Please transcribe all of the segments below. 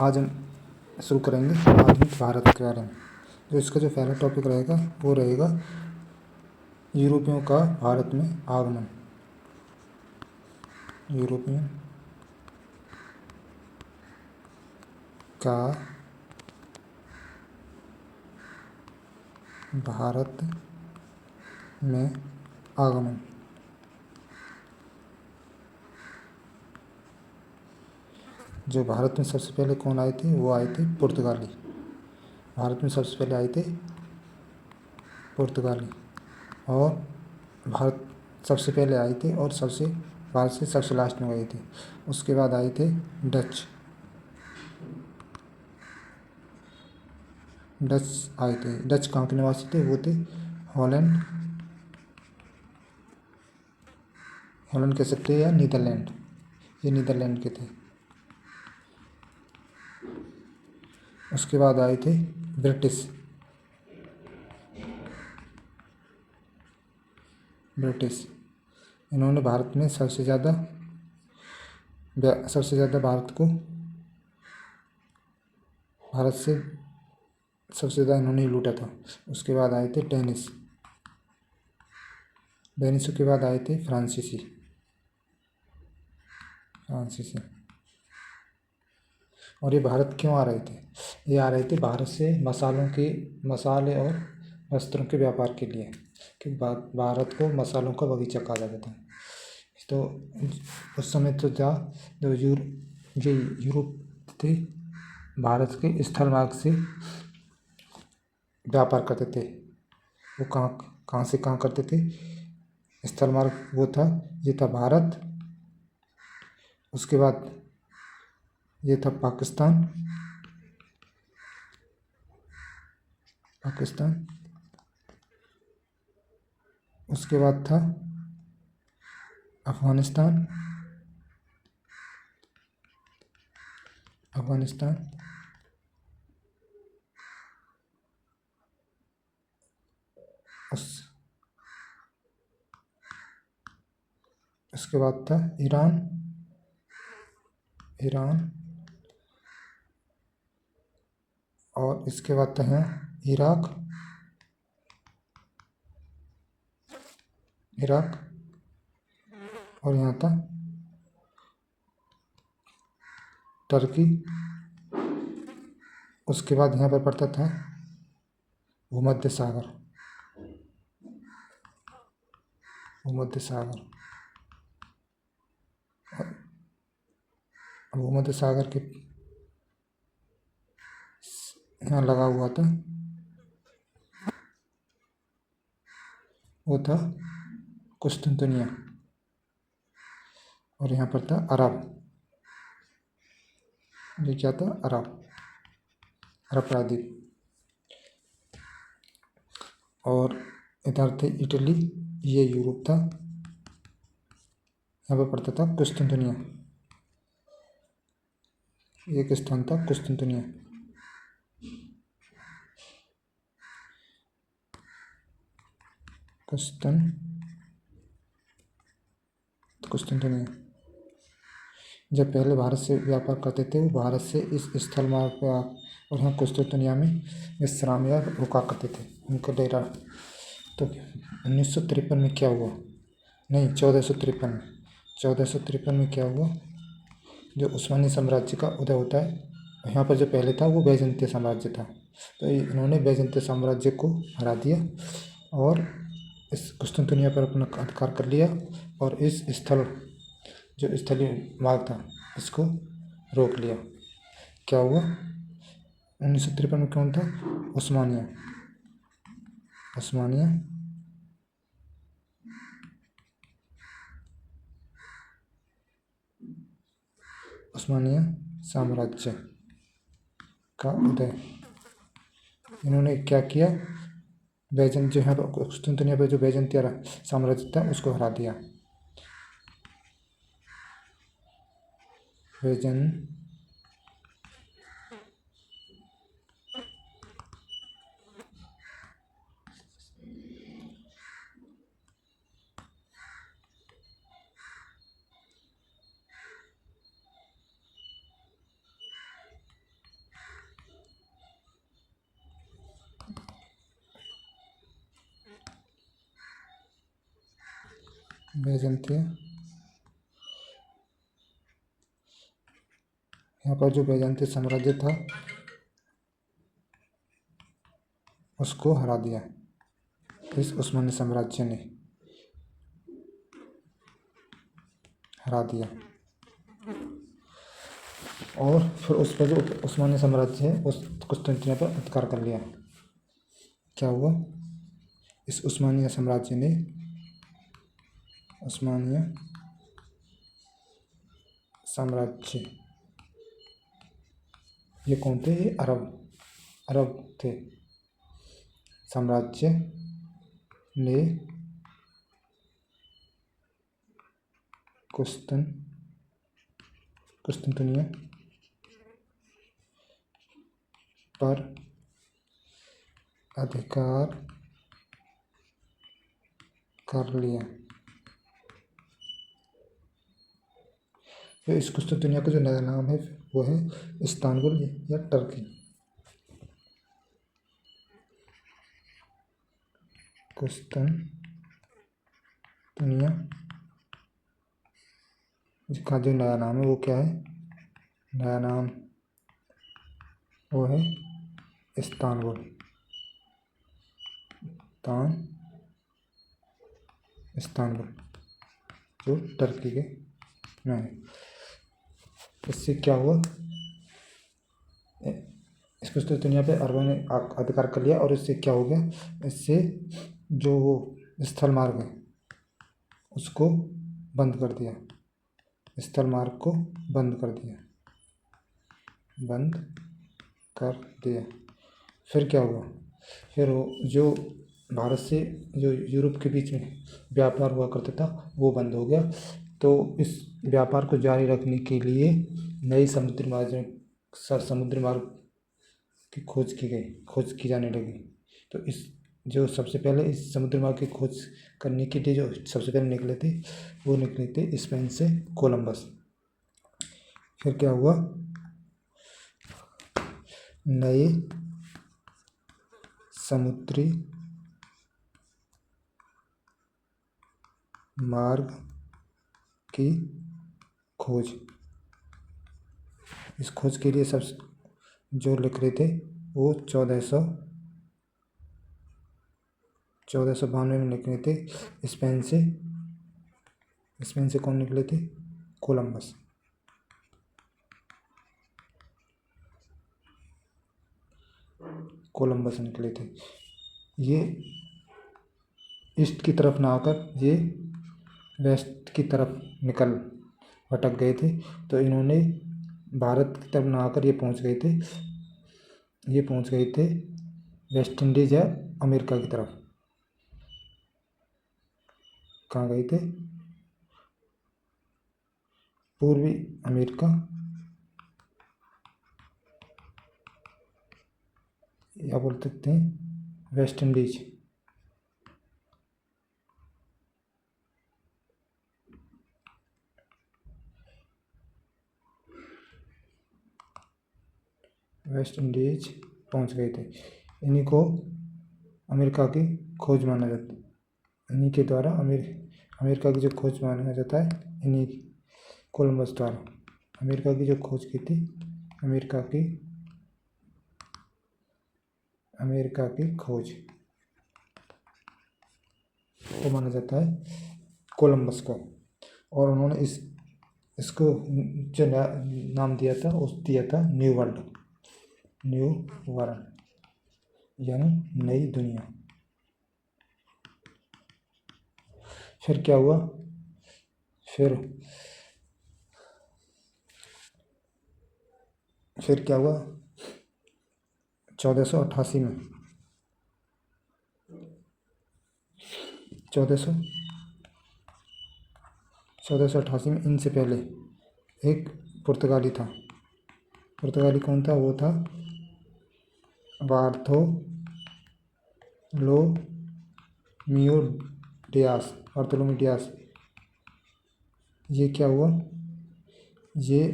आज हम शुरू करेंगे आधुनिक भारत के बारे में। तो इसका जो पहला टॉपिक रहेगा वो रहेगा यूरोपियों का भारत में आगमन। यूरोपियों का भारत में आगमन। जो भारत में सबसे पहले कौन आए थे, वो आए थे पुर्तगाली। भारत में सबसे पहले आए थे पुर्तगाली, और भारत सबसे पहले आए थे और भारत से सबसे लास्ट में गए थे। उसके बाद आए थे डच। डच आए थे। डच कहाँ के निवासी थे? वो थे हॉलैंड, हॉलैंड कह सकते हैं या नीदरलैंड। ये नीदरलैंड के थे। उसके बाद आए थे ब्रिटिश। इन्होंने भारत में सबसे ज़्यादा भारत से सबसे ज़्यादा इन्होंने ही लूटा था। उसके बाद आए थे डेनिश। डेनिशों के बाद आए थे फ्रांसीसी। और ये भारत क्यों आ रहे थे? ये आ रहे थे भारत से मसाले और वस्त्रों के व्यापार के लिए, क्योंकि भारत को मसालों का बगीचा कहा जाता था। तो उस समय तो जो यूरोप थे, भारत के स्थल मार्ग से व्यापार करते थे। वो कहाँ से कहाँ करते थे? स्थल मार्ग ये था भारत। उसके बाद ये था पाकिस्तान। उसके बाद था अफगानिस्तान। उसके बाद था ईरान। और इसके बाद था इराक। और यहाँ था टर्की। उसके बाद यहाँ पर पड़ता था भूमध्य सागर। भूमध्य सागर के यहाँ लगा हुआ था, वो था कुस्तुनतुनिया। और यहाँ पर था अरब। ये क्या था? अरब प्रायद्वीप। और इधर थे इटली। ये यूरोप था। यहाँ पर पड़ता था कुस्तुनतुनिया। एक स्थान था कुस्तुनतुनिया। कुस्तुनतुनिया। जब पहले भारत से व्यापार करते थे, वो भारत से इस स्थल मार्ग पर और यहाँ कुस्तुनतुनिया में विश्राम या रुका करते थे, उनका डेरा। तो 1953 में क्या हुआ? नहीं, 1453 में क्या हुआ? जो उस्मानी साम्राज्य का उदय होता है। यहाँ पर जो पहले था वो बैजेंतीय साम्राज्य था। तो इन्होंने बैजेंतीय साम्राज्य को हरा दिया और इस कुस्तुनतुनिया पर अपना अधिकार कर लिया, और इस जो स्थलीय मार्ग था इसको रोक लिया। क्या हुआ 1953 में? कौन था? उस्मानिया साम्राज्य का उदय। इन्होंने क्या किया? जो यहाँ पर कुस्तुनतुनिया पर जो बैजेंतीय साम्राज्य था उसको हरा दिया। बैजंतीय, यहाँ पर जो बैजंतीय साम्राज्य था उसको हरा दिया इस उस्मानी साम्राज्य ने, हरा दिया। और फिर उस पर जो उस्मानी साम्राज्य है उस कुस्तुनतनिया पर अधिकार कर लिया। क्या हुआ, इस उस्मानिया साम्राज्य ने, उस्मानिया साम्राज्य, ये कौन थे, ये अरब थे, साम्राज्य ने कुस्तुनतनिया पर अधिकार कर लिया। तो इस कुस्तुनतनिया का जो नया नाम है वो है इस्तांबुल या टर्की। कुस्तुनतनिया का जो नया नाम है वो क्या है, नया नाम वो है इस्तांबुल, इस्तांबुल जो टर्की के में है। इससे क्या हुआ, इस कुस्तुनतनिया पे अरबों ने अधिकार कर लिया और इससे क्या हो गया, इससे जो स्थल मार्ग है उसको बंद कर दिया, स्थल मार्ग को बंद कर दिया। फिर क्या हुआ, फिर जो भारत से जो यूरोप के बीच में व्यापार हुआ करता था वो बंद हो गया। तो इस व्यापार को जारी रखने के लिए नई समुद्री मार्ग की खोज की जाने लगी। तो इस जो सबसे पहले इस समुद्री मार्ग की खोज करने के लिए जो सबसे पहले निकले थे वो निकले थे स्पेन से कोलंबस। फिर क्या हुआ, नए समुद्री मार्ग की खोज, इस खोज के लिए सब जो लिख रहे थे वो 1492 में निकले थे स्पेन से कौन निकले थे, कोलंबस निकले थे। ये ईस्ट की तरफ ना आकर ये वेस्ट की तरफ भटक गए थे। तो इन्होंने भारत की तरफ ना आकर ये पहुंच गए थे वेस्ट इंडीज या अमेरिका की तरफ। कहाँ गए थे, पूर्वी अमेरिका या बोल सकते हैं वेस्ट इंडीज। वेस्ट इंडीज पहुंच गए थे। इन्हीं को अमेरिका की खोज माना जाता है, इन्हीं के द्वारा अमेरिका की जो खोज माना जाता है, इन्हीं कोलंबस द्वारा अमेरिका की जो खोज की थी, अमेरिका की खोज को माना जाता है कोलंबस को। और उन्होंने इसको जो नाम दिया था न्यू वर्ल्ड यानी नई दुनिया। फिर क्या हुआ, फिर क्या हुआ 1488 में 1488 में इनसे पहले एक पुर्तगाली था। पुर्तगाली कौन था, वो था बार्थोलोमियो डियास। ये क्या हुआ, ये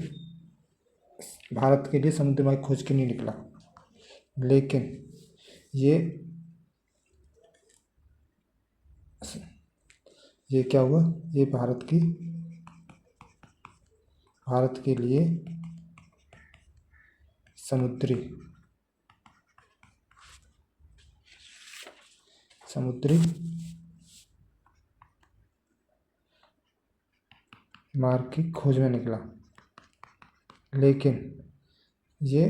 भारत के लिए समुद्र मार्ग खोज के नहीं निकला, लेकिन ये क्या हुआ, ये भारत के लिए समुद्री मार्ग की खोज में निकला। लेकिन ये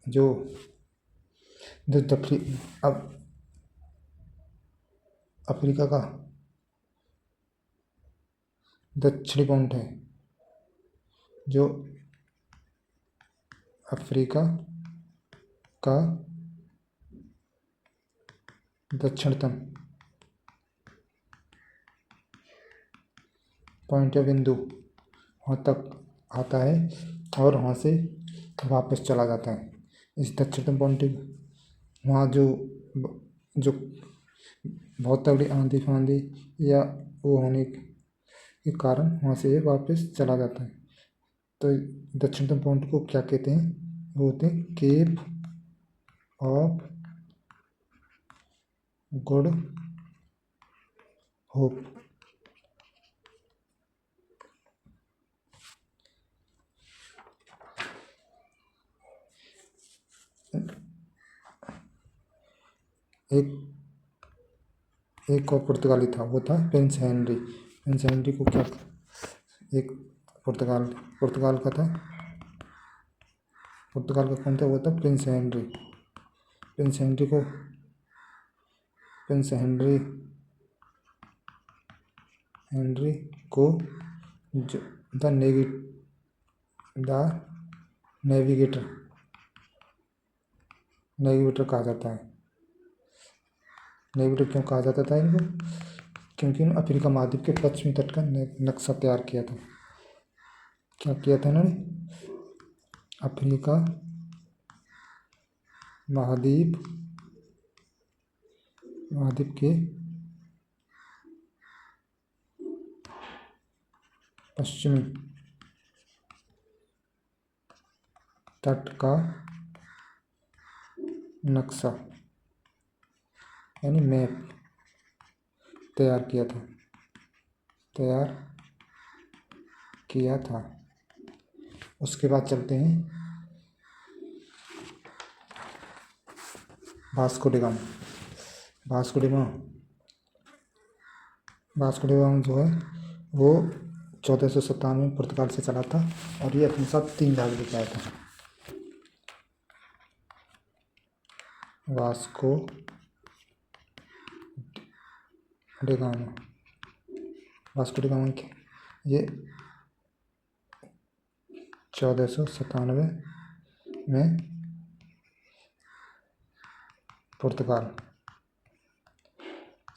जो जो दक्षिण अब अफ्रीका का दक्षिणी पॉइंट है, जो अफ्रीका का दक्षिणतम पॉइंट या बिंदु वहाँ तक आता है और वहाँ से वापस चला जाता है। इस दक्षिणतम पॉइंट वहाँ जो बहुत तगड़ी आंधी फांदी या वो होने के कारण वहाँ से ये वापस चला जाता है। तो दक्षिणतम पॉइंट को क्या कहते हैं, वो होते हैं केप ऑफ गुड होप। एक और पुर्तगाली था, वो था प्रिंस हेनरी को क्या, एक पुर्तगाल का था, पुर्तगाल का कौन था, वो था प्रिंस हेनरी को जो द नेविगेटर कहा जाता है। नेविगेटर क्यों कहा जाता था इनको, क्योंकि उन्होंने अफ्रीका महाद्वीप के पश्चिमी तट का नक्शा तैयार किया था। क्या किया था उन्होंने, अफ्रीका महाद्वीप के पश्चिमी तट का नक्शा यानी मैप तैयार किया था। उसके बाद चलते हैं वास्को डी गामा जो है वो 1497 में पुर्तगाल से चला था और ये अपने साथ 3 जहाज लेके आया था। वास्को डी गामा के ये 1497 में पुर्तगाल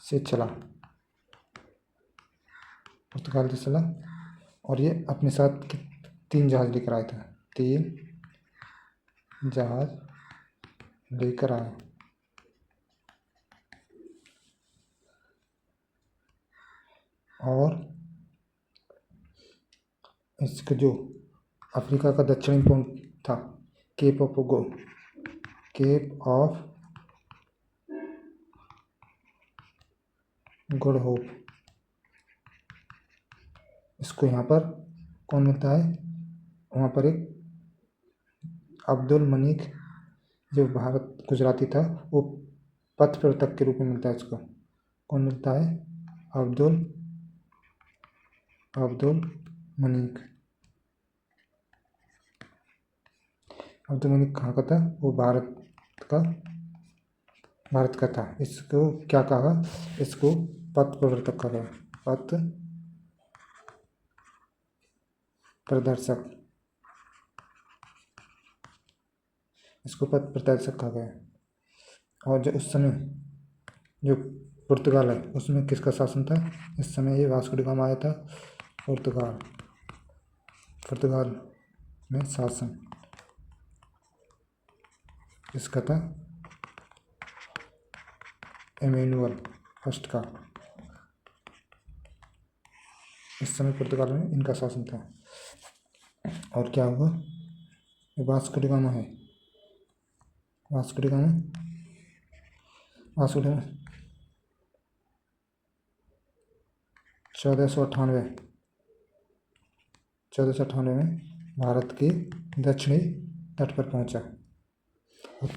से चला और ये अपने साथ 3 जहाज लेकर आया था। 3 जहाज लेकर आया और इसका जो अफ्रीका का दक्षिणी पॉइंट था, केप ऑफ गुड होप, इसको यहाँ पर कौन मिलता है, वहाँ पर एक अब्दुल मनीक जो गुजराती था, वो पथ प्रवर्तक के रूप में मिलता है। इसको कौन मिलता है, अब्दुल मनीक कहाँ का था, वो भारत का था। इसको क्या कहा, इसको पथ प्रवर्तक कहा गया, पथ प्रदर्शक, इसको पथ प्रदर्शक कहा गया। और जो उस समय जो पुर्तगाल है उसमें किसका शासन था, इस समय ये वास्को डी गामा आया था, पुर्तगाल में शासन इसका था इमैनुअल फर्स्ट का। इस समय पुर्तगाल में इनका शासन था। और क्या हुआ, ये वास्को डी गामा है, वास्को डी गामा 1498 में भारत के दक्षिणी तट पर पहुंचा। और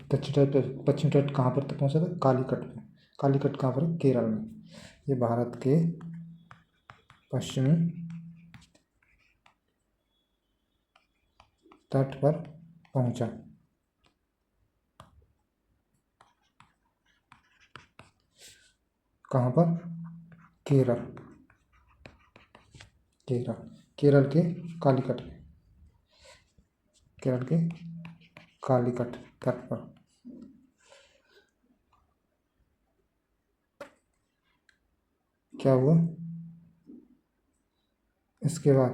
पश्चिमी तट कहाँ पर तक पहुंचा था? कालीकट में। कालीकट कहाँ पर? केरल में। ये भारत के पश्चिमी तट पर पहुंचा। कहाँ पर? केरल। केरल के कालीकट में। केरल के कालीकट तट पर। क्या हुआ इसके बाद?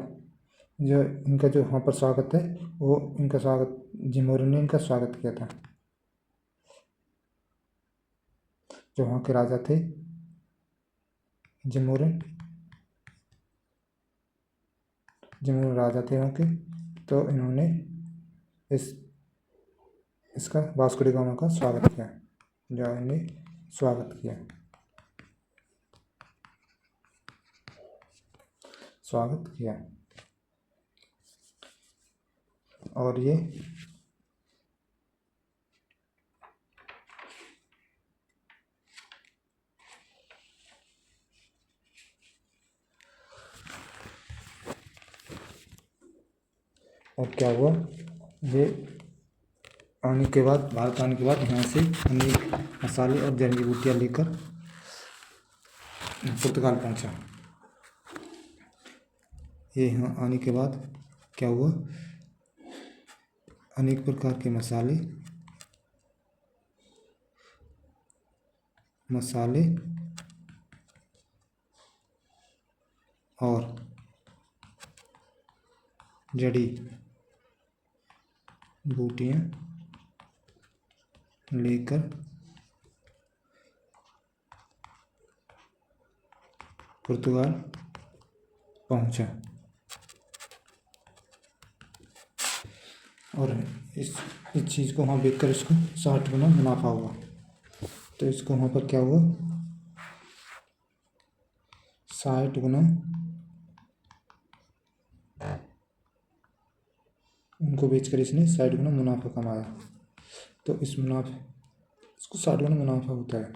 जो इनका जो वहाँ पर स्वागत है, वो इनका स्वागत जिमोरी ने इनका स्वागत किया था। जो वहाँ के राजा थे जिमोरी राजा थे वहाँ के, तो इन्होंने इसका वास्को डी गामा का स्वागत किया। जो इन्होंने स्वागत किया। और ये और क्या हुआ? ये आने के बाद, भारत आने के बाद यहाँ से अनेक मसाले और जड़ी बूटियाँ लेकर पुर्तगाल पहुँचा। ये यहाँ आने के बाद क्या हुआ? अनेक प्रकार के मसाले और जड़ी बूटियाँ लेकर पुर्तगाल पहुंचा। और इस चीज़ को वहाँ बेचकर इसको 60 गुना मुनाफा हुआ। तो इसको वहाँ पर क्या हुआ? 60 गुना उनको बेचकर इसने 60 गुना मुनाफा कमाया। तो इसको 60 गुना मुनाफा होता है।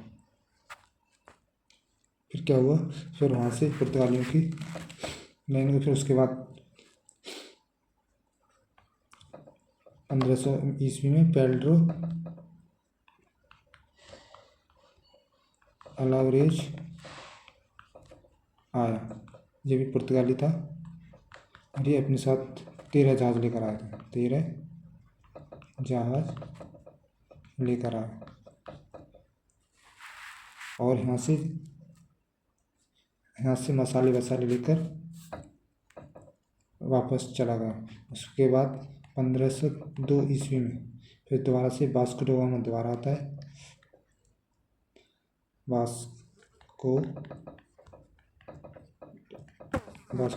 फिर क्या हुआ? फिर वहाँ से पुर्तगालियों की लाइन। फिर उसके बाद 1500 ईस्वी में पेड्रो अलावरेज आया। ये भी पुर्तगाली था और ये अपने साथ 13 जहाज लेकर आया था। 13 जहाज लेकर आया और यहाँ से मसाले वसाले लेकर वापस चला गया। उसके बाद 1502 ईस्वी में फिर दोबारा से वास्को डी गामा दोबारा आता है। वास्को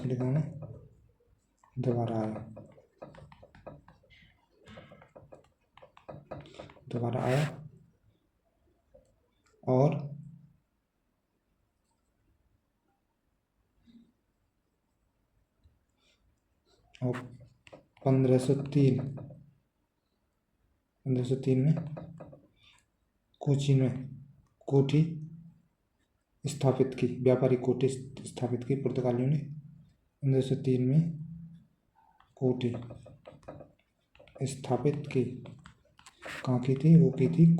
डी गामा दोबारा आया और 1503 में कोचीन में कोठी स्थापित की। व्यापारिक कोठी स्थापित की पुर्तगालियों ने। 1503 में कोठी स्थापित की। कहाँ की थी? वो की थी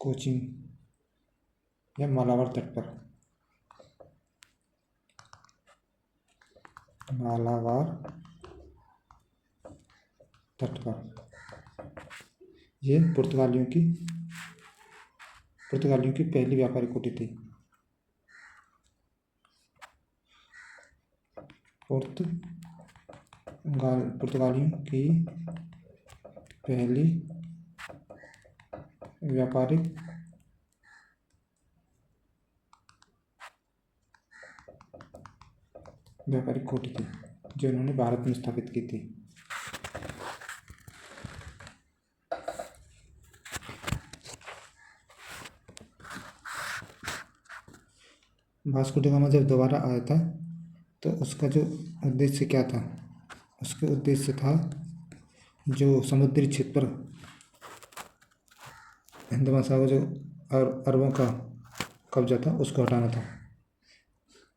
कोचीन या मालाबार तट पर। मालाबार तट पर ये पुर्तगालियों की पहली व्यापारिक कोठी थी। पुर्तगालियों की पहली व्यापारिक कोठी थी जो इन्होंने भारत में स्थापित की थी। वास्को डी गामा जब दोबारा आया था तो उसका जो उद्देश्य क्या था, उसके उद्देश्य था जो समुद्री क्षेत्र पर हिंद महासागर जो अरबों का कब्जा था उसको हटाना था।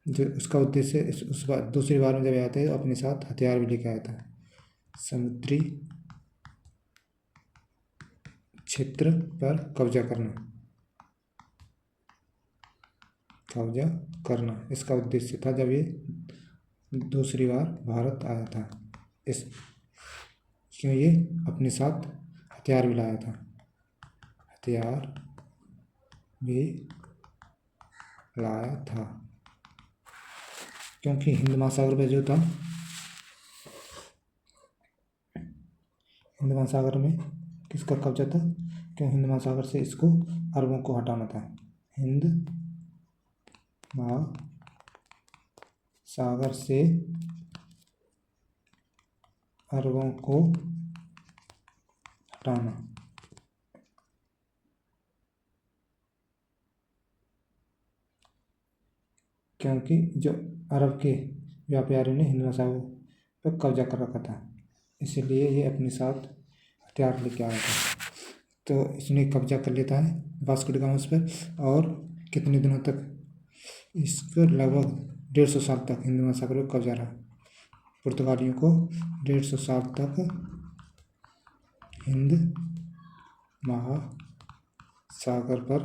जो उसका उद्देश्य उस बार दूसरी बार में जब आया था अपने साथ हथियार भी लेके आया था। समुद्री क्षेत्र पर कब्जा करना इसका उद्देश्य था जब ये दूसरी बार भारत आया था। इस क्यों ये अपने साथ हथियार भी लाया था, हथियार भी लाया था क्योंकि हिंद महासागर पे जो था, हिंद महासागर में किसका कब्जा था, क्यों हिंद महासागर से इसको अरबों को हटाना था। हिंद महासागर से अरबों को हटाना, क्योंकि जो अरब के व्यापारियों ने हिंद महासागर पर कब्जा कर रखा था, इसीलिए ये अपने साथ हथियार लेके आया था। तो इसने कब्जा कर लेता है वास्को डी गामा उस पर, और कितने दिनों तक, इसको लगभग 150 साल तक हिंद महासागर पर कब्जा रहा। पुर्तगालियों को 150 साल तक हिंद महासागर पर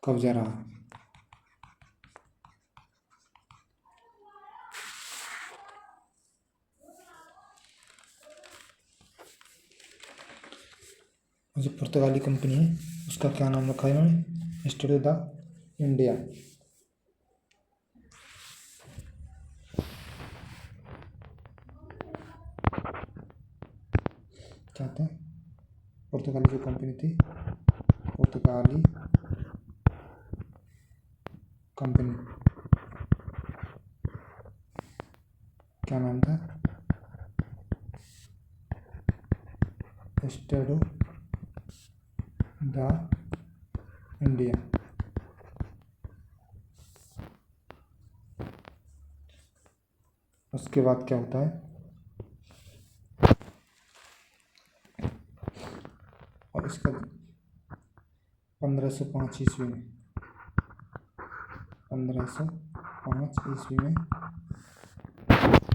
कब्जा रहा। जो पुर्तगाली कंपनी है उसका क्या नाम रखा है इन्होंने, स्टेडो द इंडिया। चाहते हैं पुर्तगाली जो कंपनी थी, पुर्तगाली कंपनी क्या नाम था, स्टेडो द इंडिया। उसके बाद क्या होता है, और इसका 1505 ईस्वी में 1505 ईस्वी में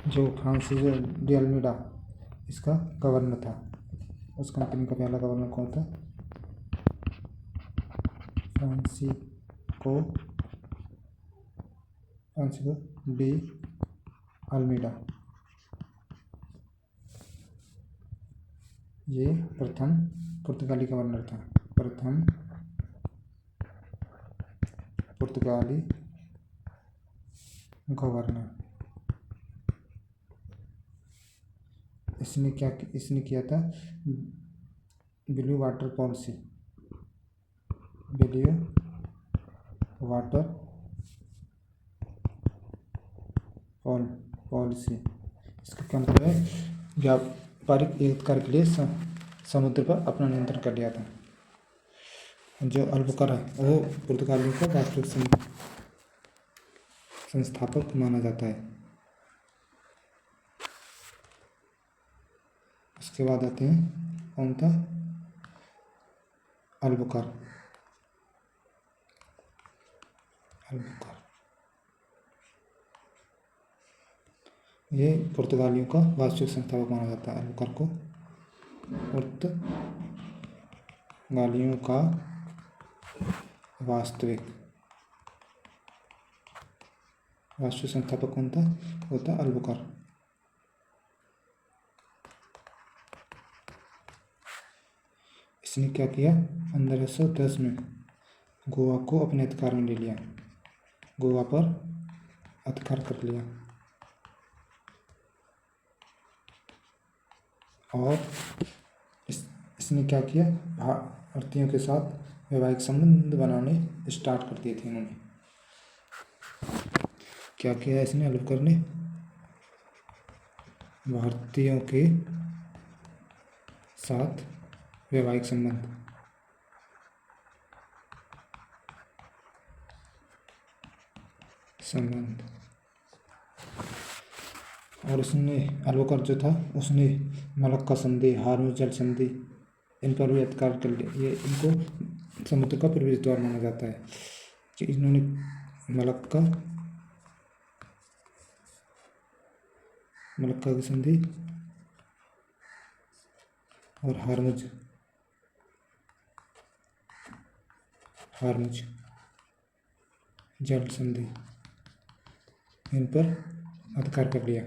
जो फ्रांसिस डी अल्मीडा इसका गवर्नर था। उस कंपनी का पहला गवर्नर कौन था, फ्रांसिस्को डी अल्मीडा। ये प्रथम पुर्तगाली गवर्नर था, प्रथम पुर्तगाली गवर्नर। इसने किया था blue water policy, blue water policy. इसका क्या मतलब है, व्यापारिक एकीकरण के लिए समुद्र पर अपना नियंत्रण कर लिया था। जो अल्बुकर है वो पुर्तगालियों का वास्तविक संस्थापक माना जाता है। उसके बाद आते हैं कौन था, अल्बुकर। ये पुर्तगालियों का वास्तविक संस्थापक माना जाता है। अल्बुकर को पुर्तगालियों का वास्तविक संस्थापक कौन था, वो था अल्बुकर। इसने क्या किया, 1510 में गोवा को अपने अधिकार में ले लिया, गोवा पर अधिकार कर लिया, और इसने क्या किया, भारतीयों के साथ वैवाहिक संबंध बनाने स्टार्ट कर दिए थे इन्होंने। क्या किया इसने, अल्बुकर ने भारतीयों के साथ वैवाहिक संबंध संबंध। और उसने अल्बुकर्क जो था उसने मलक्का संधि, हार्मुज जल संधि इन पर भी अधिकार कर लिया। ये इनको समुद्र का प्रवेश द्वार माना जाता है कि इन्होंने मलक्का की संधि और हार्मुज जल संधि इन पर अधिकार कर लिया।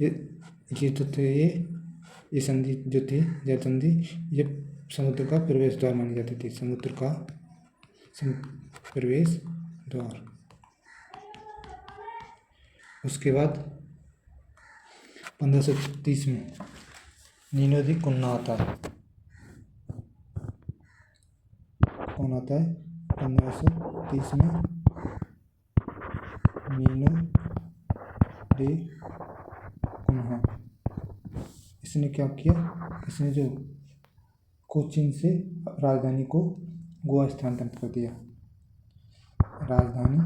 ये तो थे ये संधि जो थी जल संधि, ये समुद्र का प्रवेश द्वार मानी जाती थी। समुद्र का प्रवेश द्वार। उसके बाद 1530 में नीनो दी कुन्ना आता है। कौन आता है? 1530 में नीनो दी कुन्हा। इसने क्या किया? इसने जो कोचीन से राजधानी को गोवा स्थानांतरित कर दिया। राजधानी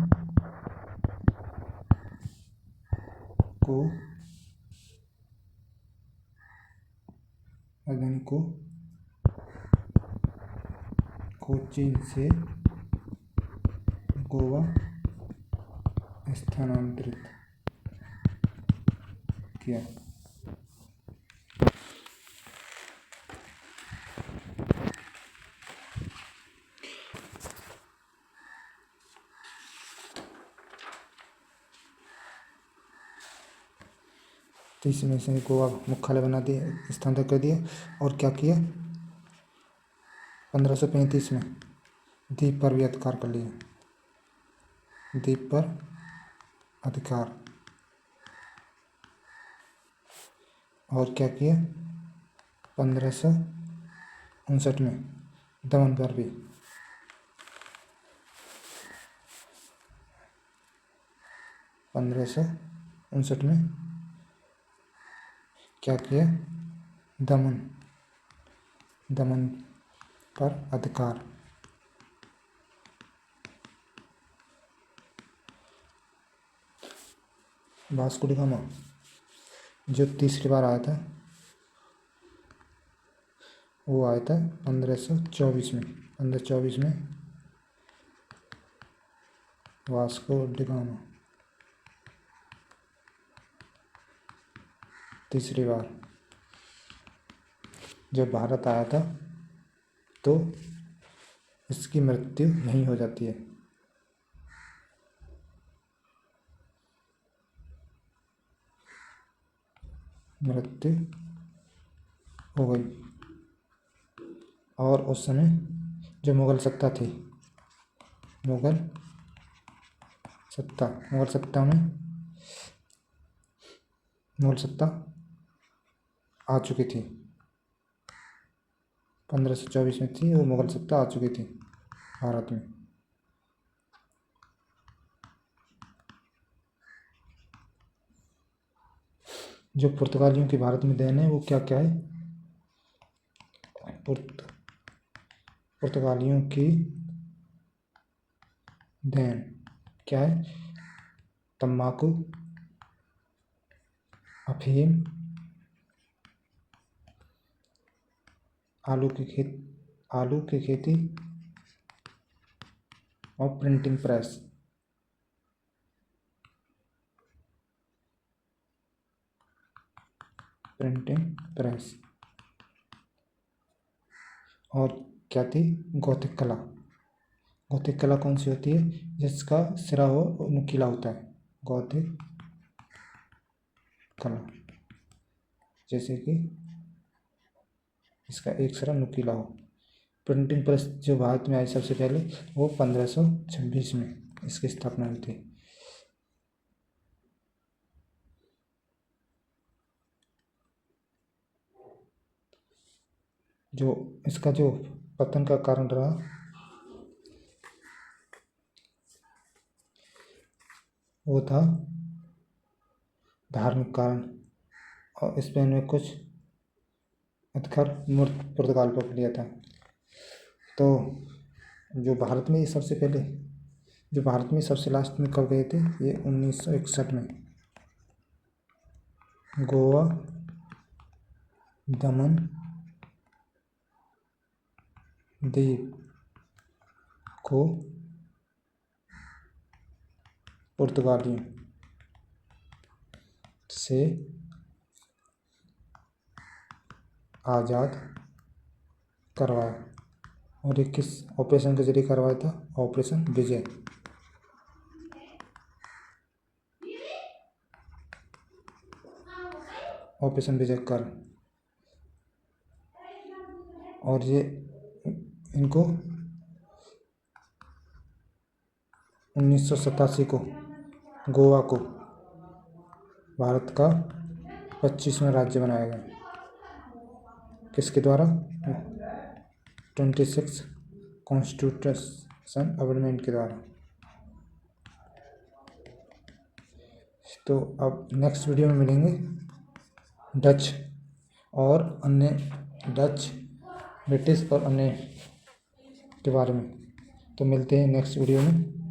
को कोचीन से गोवा स्थानांतरित किया। तो इसमें से गोवा मुख्यालय बना दिया, स्थानांतरित कर दिया। और क्या किया? 1535 में द्वीप पर भी अधिकार कर लिया। द्वीप पर अधिकार। और क्या किया? 1559 में दमन पर भी। 1559 में क्या किया? दमन पर अधिकार। वास्को डी गामा जो तीसरी बार आया था वो आया था 1524 में। 1524 में वास्को डी गामा तीसरी बार जब भारत आया था तो इसकी मृत्यु यहीं हो जाती है। मृत्यु हो गई। और उस समय जो मुगल सत्ता आ चुकी थी। 1524 में थी वो मुगल सत्ता आ चुकी थी भारत में। जो पुर्तगालियों की भारत में देन है वो क्या क्या है? पुर्तगालियों की देन क्या है? तंबाकू, अफीम, आलू की खेती और प्रिंटिंग प्रेस। और क्या थी? गौथिक कला कौन सी होती है? जिसका सिरा हो नुकीला होता है। गौथिक कला जैसे कि इसका एक सिरा नुकीला हो। प्रिंटिंग प्रेस जो भारत में आई सबसे पहले वो 1526 में इसकी स्थापना हुई थी। जो इसका जो पतन का कारण रहा वो था धार्मिक कारण। और स्पेन में कुछ अधिकार पुर्तगाल पर लिया था। तो जो भारत में सबसे लास्ट में कब गए थे, ये 1961 में गोवा, दमन, दीव को पुर्तगालियों से आज़ाद करवाया। और ये किस ऑपरेशन के जरिए करवाया था? ऑपरेशन विजय। ऑपरेशन विजय कर। और ये इनको 1987 को गोवा को भारत का 25वां राज्य बनाया गया। किसके द्वारा? 26 कॉन्स्टिट्यूशन अमेंडमेंट के द्वारा। तो अब नेक्स्ट वीडियो में मिलेंगे डच, ब्रिटिश और अन्य के बारे में। तो मिलते हैं नेक्स्ट वीडियो में।